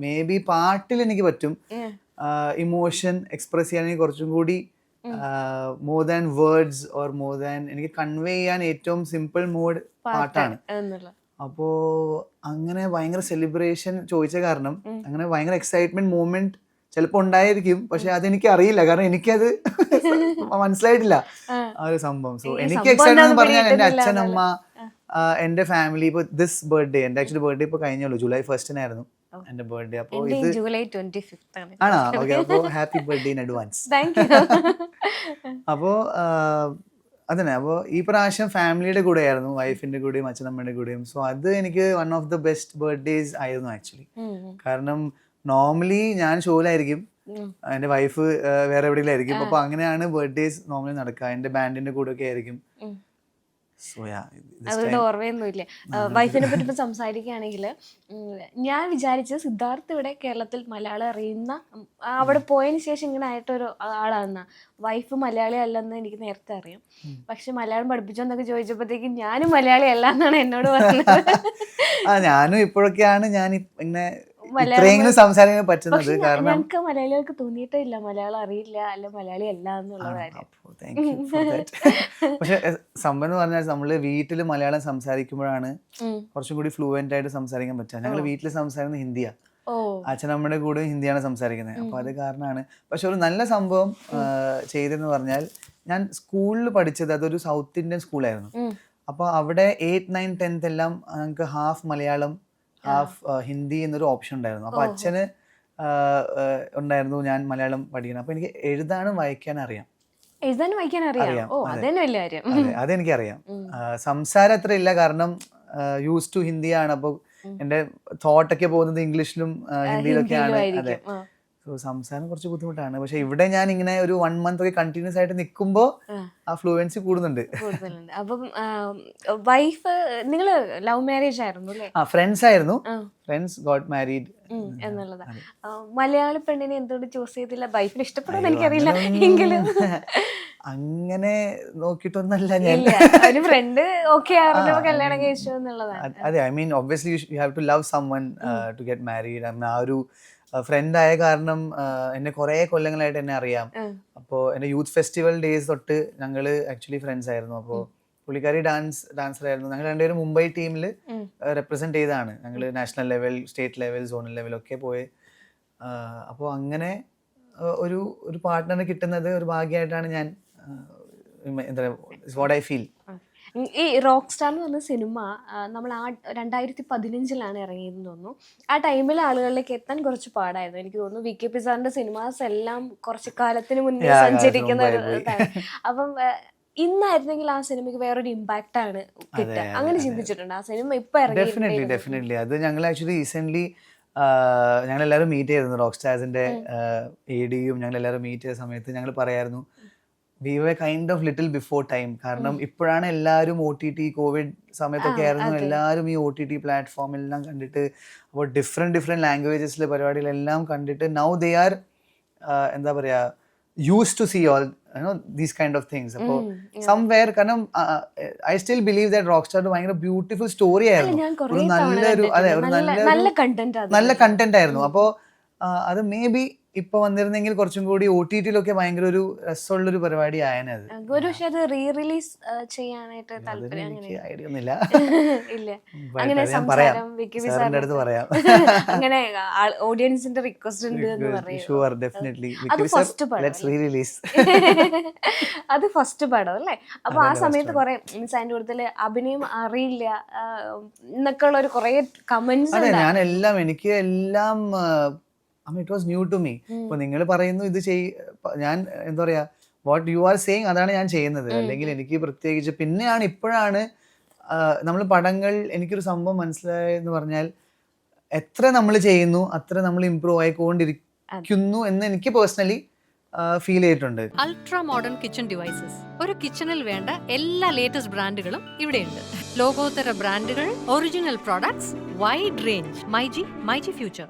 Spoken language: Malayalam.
മേ ബി പാട്ടിൽ എനിക്ക് പറ്റും ഇമോഷൻ എക്സ്പ്രസ് ചെയ്യാൻ എനിക്ക് കുറച്ചും കൂടി more than words or more than എനിക്ക് കൺവേ ചെയ്യാൻ ഏറ്റവും സിമ്പിൾ മോഡ് പാട്ടാണ്. അപ്പോ അങ്ങനെ ഭയങ്കര സെലിബ്രേഷൻ ചോദിച്ച കാരണം അങ്ങനെ ഭയങ്കര എക്സൈറ്റ്മെന്റ് മൂമെന്റ് ചിലപ്പോ ഉണ്ടായിരിക്കും, പക്ഷെ അതെനിക്ക് അറിയില്ല, കാരണം എനിക്കത് മനസ്സിലായിട്ടില്ല ആ ഒരു സംഭവം. സോ എനിക്ക് എക്സൈറ്റ്മെന്റ് എന്ന് പറഞ്ഞാൽ എന്റെ അച്ഛനമ്മ, എന്റെ ഫാമിലി. ഇപ്പൊ ദിസ് ബർത്ത്ഡേ, എന്റെ ആക്ച്വലി ബർത്ത്ഡേ ഇപ്പൊ കഴിഞ്ഞുള്ളൂ, July 1st എന്റെ ബർത്ത്ഡേ. അപ്പൊ ഇത് July 25th ആണോ? ഓക്കെ, അപ്പൊ ഹാപ്പി ബർത്ത്ഡേ ഇൻ അഡ്വാൻസ്. അപ്പോ അതന്നെ. അപ്പോൾ ഈ പ്രാവശ്യം ഫാമിലിയുടെ കൂടെ ആയിരുന്നു, വൈഫിന്റെ കൂടെയും അച്ഛനമ്മയുടെ കൂടെയും. സോ അത് എനിക്ക് one of the best birthdays ആയിരുന്നു ആക്ച്വലി. കാരണം നോർമലി ഞാൻ ഷോയിലായിരിക്കും, എന്റെ വൈഫ് വേറെ എവിടെയെങ്കിലും ആയിരിക്കും. അപ്പൊ അങ്ങനെയാണ് ബർത്ത്ഡേസ് നോർമലി നടക്കുക, എന്റെ ബാൻഡിന്റെ കൂടെ ഒക്കെ ആയിരിക്കും. അതുകൊണ്ട് ഓർമ്മയൊന്നുമില്ല. വൈഫിനെ പറ്റി ഇപ്പം സംസാരിക്കുകയാണെങ്കിൽ ഞാൻ വിചാരിച്ചത് സിദ്ധാർത്ഥ് ഇവിടെ കേരളത്തിൽ മലയാളം അറിയുന്ന, അവിടെ പോയതിന് ശേഷം ഇങ്ങനെ ആയിട്ടൊരു ആളാണെന്ന. വൈഫ് മലയാളി അല്ലെന്ന് എനിക്ക് നേരത്തെ അറിയാം, പക്ഷെ മലയാളം പഠിപ്പിച്ചോന്നൊക്കെ ചോദിച്ചപ്പോഴത്തേക്കും ഞാനും മലയാളി അല്ല എന്നാണ് എന്നോട് പറഞ്ഞത്. ഞാനും ഇപ്പോഴൊക്കെയാണ് ഞാൻ ഇങ്ങനെ ഇത്രയെങ്കിലും സംസാരിക്കാൻ പറ്റുന്നത്. കാരണം ഞങ്ങൾക്ക് മലയാളികൾക്ക് തോന്നിയിട്ടേ ഇല്ല മലയാളം അറിയില്ല അല്ല മലയാളി അല്ല എന്നുള്ള കാര്യം. പക്ഷെ സംഭവം എന്ന് പറഞ്ഞാൽ നമ്മള് വീട്ടിൽ മലയാളം സംസാരിക്കുമ്പോഴാണ് കുറച്ചും കൂടി ഫ്ലുവന്റ് ആയിട്ട് സംസാരിക്കാൻ പറ്റുക. ഞങ്ങൾ വീട്ടിൽ സംസാരിക്കുന്നത് ഹിന്ദിയാ, അച്ഛനമ്മയുടെ കൂടെ ഹിന്ദിയാണ് സംസാരിക്കുന്നത്. അപ്പൊ അത് കാരണമാണ്. പക്ഷെ ഒരു നല്ല സംഭവം ചെയ്തെന്ന് പറഞ്ഞാൽ, ഞാൻ സ്കൂളിൽ പഠിച്ചത് അതൊരു സൗത്ത് ഇന്ത്യൻ സ്കൂളായിരുന്നു. അപ്പൊ അവിടെ 8, 9, 10th എല്ലാം ഞങ്ങൾക്ക് ഹാഫ് മലയാളം ഹാഫ് ഹിന്ദി എന്നൊരു ഓപ്ഷൻ ഉണ്ടായിരുന്നു. അപ്പൊ അച്ഛന് ഉണ്ടായിരുന്നു ഞാൻ മലയാളം പഠിക്കണം. അപ്പൊ എനിക്ക് എഴുതാനും വായിക്കാനും അറിയാം. അതെനിക്കറിയാം. സംസാരം അത്ര ഇല്ല, കാരണം യൂസ് ടു ഹിന്ദിയാണ്. അപ്പൊ എന്റെ തോട്ടൊക്കെ പോകുന്നത് ഇംഗ്ലീഷിലും ഹിന്ദിയിലൊക്കെയാണ്. അതെ, സോ സംസാരം കുറച്ച് ബുദ്ധിമുട്ടാണ്. പക്ഷെ ഇവിടെ ഞാൻ ഇങ്ങനെ ഒരു 1 month ഒക്കെ കണ്ടിന്യൂസ് ആയിട്ട് നിൽക്കുമ്പോൾ ആ ഫ്ലുവൻസി കൂടുന്നുണ്ട്. അപ്പം വൈഫ് നിങ്ങൾ ലവ് മാരേജ് ആയിരുന്നു അല്ലേ? ഫ്രണ്ട്സ് ആയിരുന്നു, ഫ്രണ്ട്സ് ഗോട്ട് മാരീഡ് എന്നുള്ളതാ. മലയാളി പെണ്ണിനെ എന്തുകൊണ്ട് ചൂസ് ചെയ്തില്ല? വൈഫിന് ഇഷ്ടപ്പെടുമെന്ന് എനിക്കറിയില്ല, എങ്കിലും അങ്ങനെ നോക്കിയിട്ടൊന്നല്ല ഞാൻ. ഒരു ഫ്രണ്ട് ഓക്കെ ആയിരുന്നു കല്യാണം കഴിച്ചു എന്നുള്ളതാണ്. അതെ, I mean obviously you have to love someone to get married. ആ ഒരു ഫ്രണ്ട് ആയ കാരണം എന്നെ കുറെ കൊല്ലങ്ങളായിട്ട് എന്നെ അറിയാം. അപ്പോൾ എന്റെ യൂത്ത് ഫെസ്റ്റിവൽ ഡേയ്സ് തൊട്ട് ഞങ്ങള് ആക്ച്വലി ഫ്രണ്ട്സ് ആയിരുന്നു. അപ്പോൾ പുള്ളിക്കാരി ഡാൻസർ ആയിരുന്നു. ഞങ്ങൾ രണ്ടുപേരും മുംബൈ ടീമിൽ റെപ്രസെന്റ് ചെയ്താണ്. ഞങ്ങൾ national level, state level, zonal ലെവലൊക്കെ പോയി. അപ്പോൾ അങ്ങനെ ഒരു പാർട്ട്ണറെ കിട്ടുന്നത് ഒരു ഭാഗ്യമായിട്ടാണ് ഞാൻ എന്താ വാട്ട് ഐ ഫീൽ. ഈ റോക്ക് സ്റ്റാർ എന്ന് പറഞ്ഞ സിനിമ നമ്മൾ 2015 ഇറങ്ങിയെന്ന് തോന്നുന്നു. ആ ടൈമിൽ ആളുകളിലേക്ക് എത്താൻ കുറച്ച് പാടായിരുന്നു. എനിക്ക് തോന്നുന്നു VKP സാറിന്റെ സിനിമാസ് എല്ലാം കുറച്ച് കാലത്തിന് മുന്നേ സഞ്ചരിക്കുന്ന ഒരു ഇതാണ്. അപ്പം ഇന്നായിരുന്നെങ്കിൽ ആ സിനിമയ്ക്ക് വേറൊരു ഇമ്പാക്റ്റ് ആണ് കിട്ടുക. അങ്ങനെ ചിന്തിച്ചിട്ടുണ്ട് ആ സിനിമ ഇപ്പൊ ഇറങ്ങി? ഡെഫിനറ്റ്ലി. അത് ഞങ്ങൾ ആക്ച്വലി റീസെന്റ് ഞങ്ങൾ എല്ലാവരും മീറ്റ് ചെയ്തിരുന്നു. റോക്ക് സ്റ്റാർസിന്റെ ADയും ഞങ്ങൾ എല്ലാവരും മീറ്റ് ചെയ്ത സമയത്ത് ഞങ്ങൾ പറയായിരുന്നു we were kind of little before time. കാരണം ഇപ്പോഴാണ് എല്ലാവരും OTT, കോവിഡ് സമയത്തൊക്കെ ആയിരുന്നു എല്ലാവരും ഈ OTT പ്ലാറ്റ്ഫോം എല്ലാം കണ്ടിട്ട്, അപ്പോൾ ഡിഫറെന്റ് ലാംഗ്വേജസിലെ പരിപാടികളെല്ലാം കണ്ടിട്ട് now they are എന്താ പറയാ used to see all these kind of things. അപ്പോൾ somewhere കാരണം I still believe that Rockstar ഭയങ്കര ബ്യൂട്ടിഫുൾ സ്റ്റോറി ആയിരുന്നു, ഒരു നല്ലൊരു നല്ല കണ്ടന്റ് ആയിരുന്നു. അപ്പോൾ അത് മേ ബി ഇപ്പൊ വന്നിരുന്നെങ്കിൽ കുറച്ചും കൂടി OTTയിലൊക്കെ ഭയങ്കര ഒരു രസമുള്ളൊരു പരിപാടി ആയനത്. ഐഡിയ ഒന്നുമില്ല. പറയാം. അങ്ങനെ ഓഡിയൻസിന്റെ റിക്വസ്റ്റ് ഉണ്ട് എന്ന് പറയും. Sure, definitely. അത് ഫസ്റ്റ് പടം അല്ലേ? അപ്പൊ ആ സമയത്ത് കുറെ മീൻസ് അതിന്റെ കൂടുതൽ അഭിനയം അറിയില്ല എന്നൊക്കെ ഉള്ള ഒരു കുറെ കമന്റ്സ്. അതെ, എനിക്ക് എല്ലാം it was new to me. ഇപ്പൊ നിങ്ങൾ പറയുന്നു ഇത് ഞാൻ എന്താ പറയാ വാട്ട് യു ആർ സേയിങ് അതാണ് ഞാൻ ചെയ്യുന്നത്. അല്ലെങ്കിൽ എനിക്ക് പ്രത്യേകിച്ച് ഇപ്പോഴാണ് നമ്മൾ പടങ്ങൾ, എനിക്കൊരു സംഭവം മനസ്സിലായെന്ന് പറഞ്ഞാൽ എത്ര നമ്മൾ ചെയ്യുന്നു അത്ര നമ്മൾ ഇംപ്രൂവ് ആയിക്കൊണ്ടിരിക്കുന്നു എന്ന് എനിക്ക് പേഴ്സണലി ഫീൽ ചെയ്തിട്ടുണ്ട്. അൾട്രാ മോഡേൺ കിച്ചൺ ഡിവൈസസ്, ഒരു കിച്ചണിൽ വേണ്ട എല്ലാ ലേറ്റസ്റ്റ് ബ്രാൻഡുകളും ഇവിടെയുണ്ട്. ലോകോത്തര ബ്രാൻഡുകൾ, original products, wide range. MyG future.